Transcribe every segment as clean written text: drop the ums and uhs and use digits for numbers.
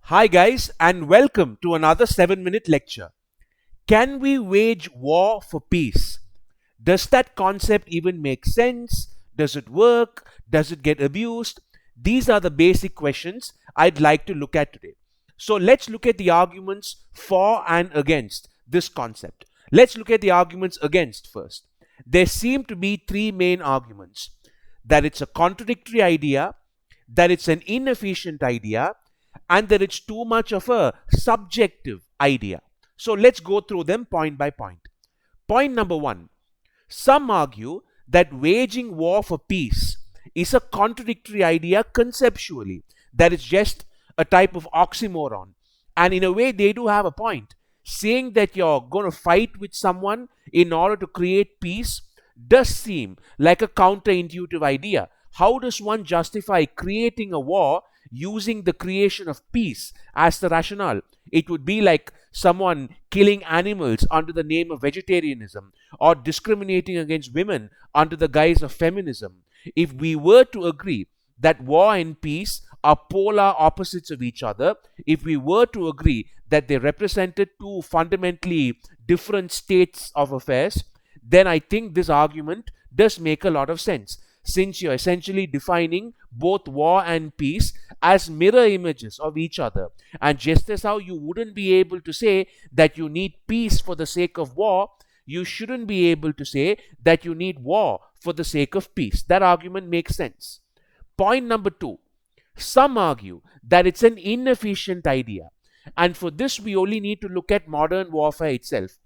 Hi guys, and welcome to another 7-minute lecture. Can we wage war for peace? Does that concept even make sense? Does it work? Does it get abused? These are the basic questions I'd like to look at today. So let's look at the arguments for and against this concept. Let's look at the arguments against first. There seem to be three main arguments: that it's a contradictory idea, that it's an inefficient idea, and that it's too much of a subjective idea. So let's go through them point by point. Point number one: some argue that waging war for peace is a contradictory idea conceptually, that it's just a type of oxymoron. And in a way, they do have a point. Saying that you're going to fight with someone in order to create peace does seem like a counterintuitive idea. How does one justify creating a war using the creation of peace as the rationale? It would be like someone killing animals under the name of vegetarianism, or discriminating against women under the guise of feminism. If we were to agree that war and peace are polar opposites of each other, if we were to agree that they represented two fundamentally different states of affairs, then I think this argument does make a lot of sense, since you're essentially defining both war and peace as mirror images of each other. And just as how you wouldn't be able to say that you need peace for the sake of war, you shouldn't be able to say that you need war for the sake of peace. That argument makes sense. Point number two: some argue that it's an inefficient idea. And for this, we only need to look at modern warfare itself,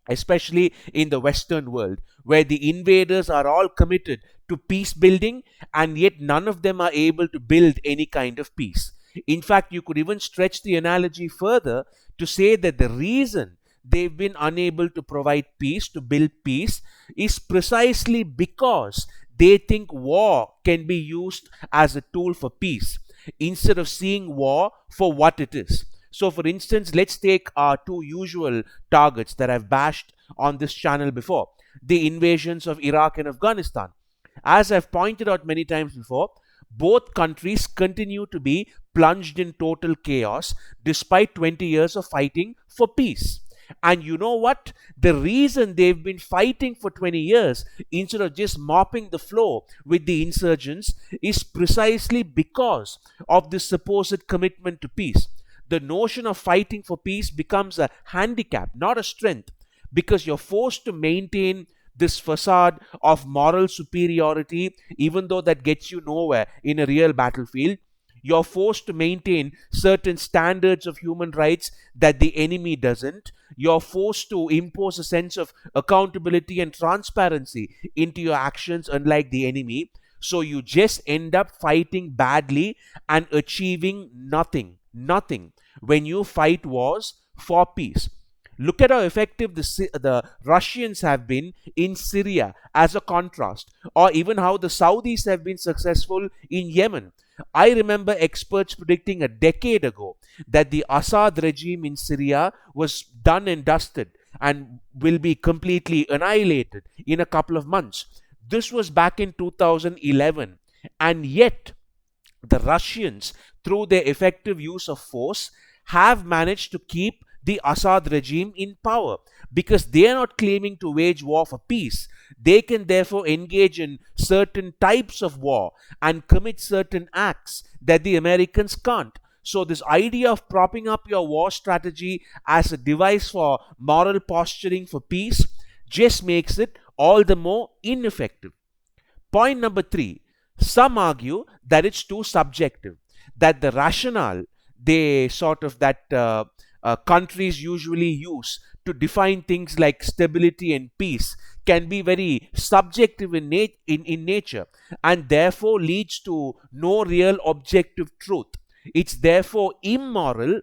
especially in the Western world, where the invaders are all committed to peace building, and yet none of them are able to build any kind of peace. In fact, you could even stretch the analogy further to say that the reason they've been unable to provide peace, to build peace, is precisely because they think war can be used as a tool for peace, instead of seeing war for what it is. So, for instance, let's take our two usual targets that I've bashed on this channel before: the invasions of Iraq and Afghanistan. As I've pointed out many times before, both countries continue to be plunged in total chaos despite 20 years of fighting for peace. And you know what? The reason they've been fighting for 20 years instead of just mopping the floor with the insurgents is precisely because of this supposed commitment to peace. The notion of fighting for peace becomes a handicap, not a strength, because you're forced to maintain this facade of moral superiority, even though that gets you nowhere in a real battlefield. You're forced to maintain certain standards of human rights that the enemy doesn't. You're forced to impose a sense of accountability and transparency into your actions, unlike the enemy. So you just end up fighting badly and achieving nothing. Nothing when you fight wars for peace. Look at how effective the Russians have been in Syria as a contrast, or even how the Saudis have been successful in Yemen. I remember experts predicting a decade ago that the Assad regime in Syria was done and dusted and will be completely annihilated in a couple of months. This was back in 2011, and yet the Russians, through their effective use of force, have managed to keep the Assad regime in power, because they are not claiming to wage war for peace. They can therefore engage in certain types of war and commit certain acts that the Americans can't. So this idea of propping up your war strategy as a device for moral posturing for peace just makes it all the more ineffective. Point number three: some argue that it's too subjective, that the rationale they sort of that countries usually use to define things like stability and peace can be very subjective in nature, and therefore leads to no real objective truth. It's therefore immoral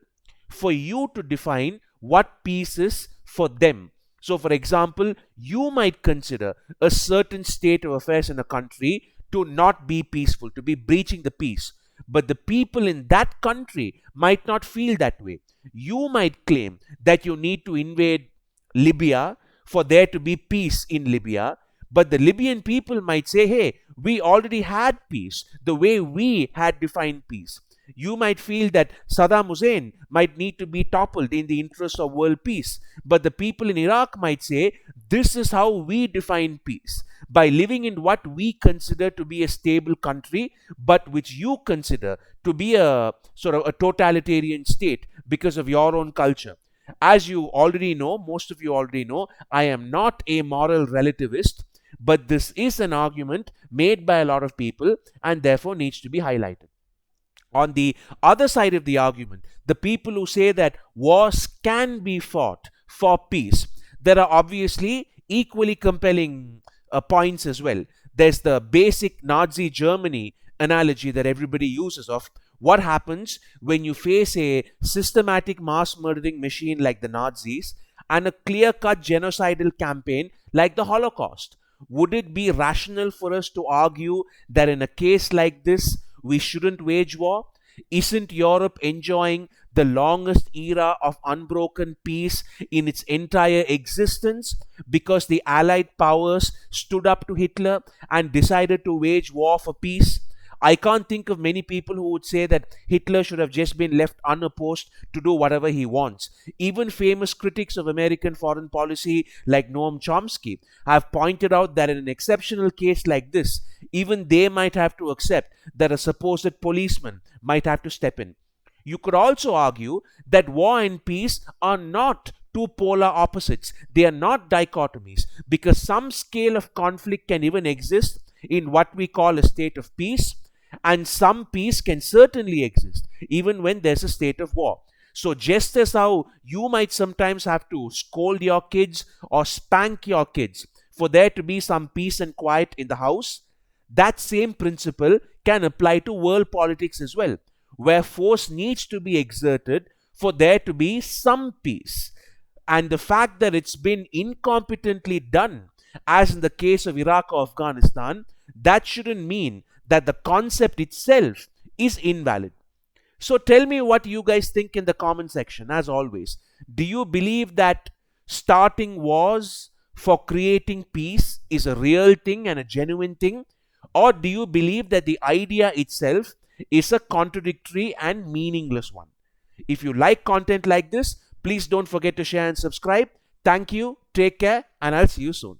for you to define what peace is for them. So, for example, you might consider a certain state of affairs in a country to not be peaceful, to be breaching the peace. But the people in that country might not feel that way. You might claim that you need to invade Libya for there to be peace in Libya, but the Libyan people might say, hey, we already had peace the way we had defined peace. You might feel that Saddam Hussein might need to be toppled in the interest of world peace. But the people in Iraq might say, this is how we define peace, by living in what we consider to be a stable country, but which you consider to be a sort of a totalitarian state because of your own culture. As you already know, most of you already know, I am not a moral relativist, but this is an argument made by a lot of people and therefore needs to be highlighted. On the other side of the argument, the people who say that wars can be fought for peace, there are obviously equally compelling points as well. There's the basic Nazi Germany analogy that everybody uses of what happens when you face a systematic mass murdering machine like the Nazis and a clear-cut genocidal campaign like the Holocaust. Would it be rational for us to argue that in a case like this, we shouldn't wage war? Isn't Europe enjoying the longest era of unbroken peace in its entire existence because the Allied powers stood up to Hitler and decided to wage war for peace? I can't think of many people who would say that Hitler should have just been left unopposed to do whatever he wants. Even famous critics of American foreign policy like Noam Chomsky have pointed out that in an exceptional case like this, even they might have to accept that a supposed policeman might have to step in. You could also argue that war and peace are not two polar opposites. They are not dichotomies, because some scale of conflict can even exist in what we call a state of peace, and some peace can certainly exist even when there's a state of war. So just as how you might sometimes have to scold your kids or spank your kids for there to be some peace and quiet in the house, that same principle can apply to world politics as well, where force needs to be exerted for there to be some peace. And the fact that it's been incompetently done, as in the case of Iraq or Afghanistan, that shouldn't mean that the concept itself is invalid. So tell me what you guys think in the comment section. As always, do you believe that starting wars for creating peace is a real thing and a genuine thing? Or do you believe that the idea itself is a contradictory and meaningless one? If you like content like this, please don't forget to share and subscribe. Thank you, take care, and I'll see you soon.